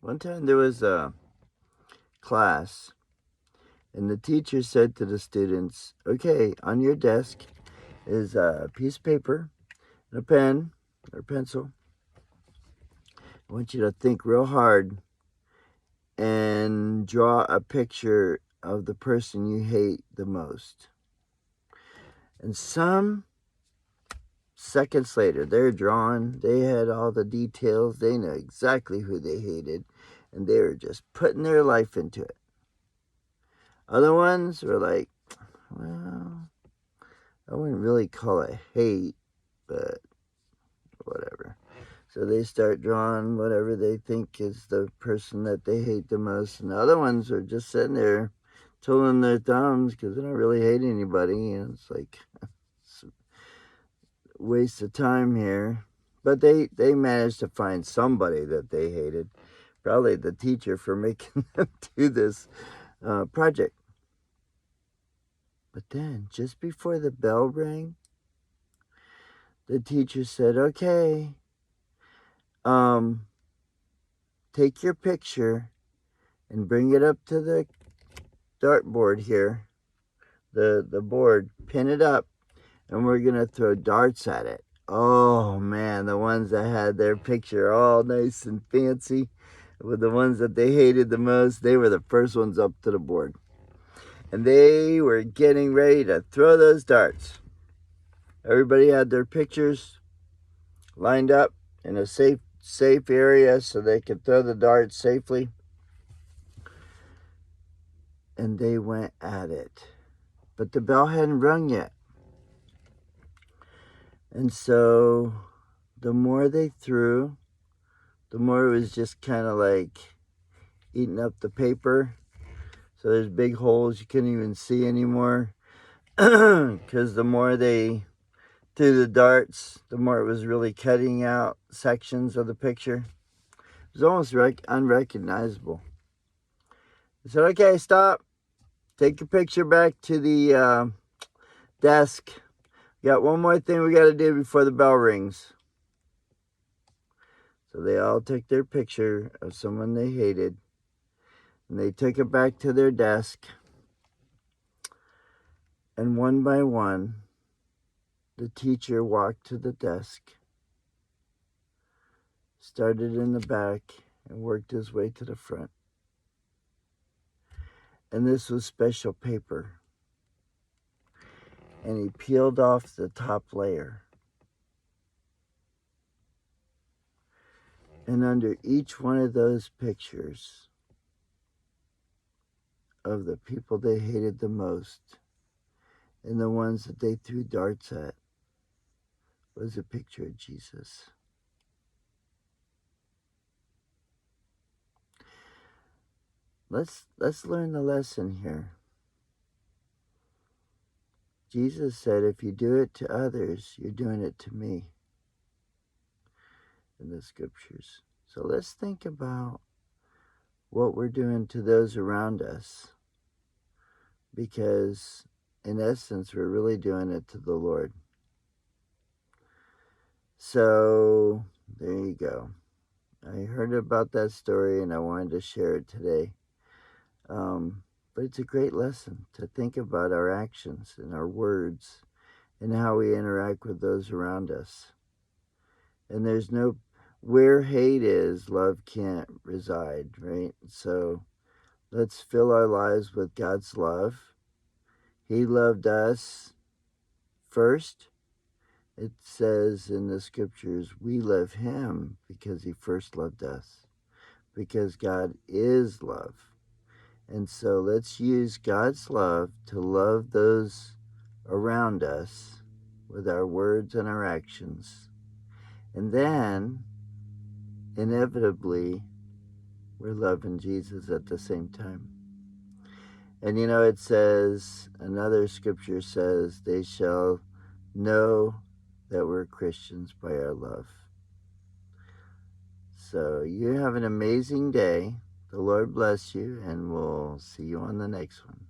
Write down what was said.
One time there was a class, and the teacher said to the students, okay, on your desk is a piece of paper and a pen or pencil. I want you to think real hard and draw a picture of the person you hate the most. And some seconds later, they're drawn. They had all the details. They know exactly who they hated, and they were just putting their life into it. Other ones were like, well, I wouldn't really call it hate, but whatever. So they start drawing whatever they think is the person that they hate the most. And the other ones are just sitting there twiddling their thumbs because they don't really hate anybody. And it's like it's a waste of time here. But they managed to find somebody that they hated. Probably the teacher for making them do this project. But then, just before the bell rang, the teacher said, okay, take your picture and bring it up to the dartboard here, the board, pin it up, and we're going to throw darts at it. Oh, man, the ones that had their picture all nice and fancy with the ones that they hated the most, they were the first ones up to the board. And they were getting ready to throw those darts. Everybody had their pictures lined up in a safe area so they could throw the darts safely. And they went at it. But the bell hadn't rung yet. And so the more they threw, the more it was just kind of like eating up the paper. So there's big holes you couldn't even see anymore. Because the more they threw the darts, the more it was really cutting out sections of the picture. It was almost unrecognizable. I said, okay, stop. Take your picture back to the desk. We got one more thing we got to do before the bell rings. So they all took their picture of someone they hated, and they took it back to their desk. And one by one, the teacher walked to the desk, started in the back, and worked his way to the front. And this was special paper. And he peeled off the top layer. And under each one of those pictures of the people they hated the most and the ones that they threw darts at was a picture of Jesus. Let's learn the lesson here. Jesus said, if you do it to others, you're doing it to me in the scriptures. So let's think about what we're doing to those around us, because in essence, we're really doing it to the Lord. So there you go. I heard about that story and I wanted to share it today. But it's a great lesson to think about our actions and our words and how we interact with those around us. And there's no, where hate is, love can't reside, right? So let's fill our lives with God's love. He loved us first. It says in the scriptures, we love him because he first loved us, because God is love. And so let's use God's love to love those around us with our words and our actions. And then, inevitably, we're loving Jesus at the same time. And you know, it says, another scripture says, they shall know that we're Christians by our love. So you have an amazing day. The Lord bless you, and we'll see you on the next one.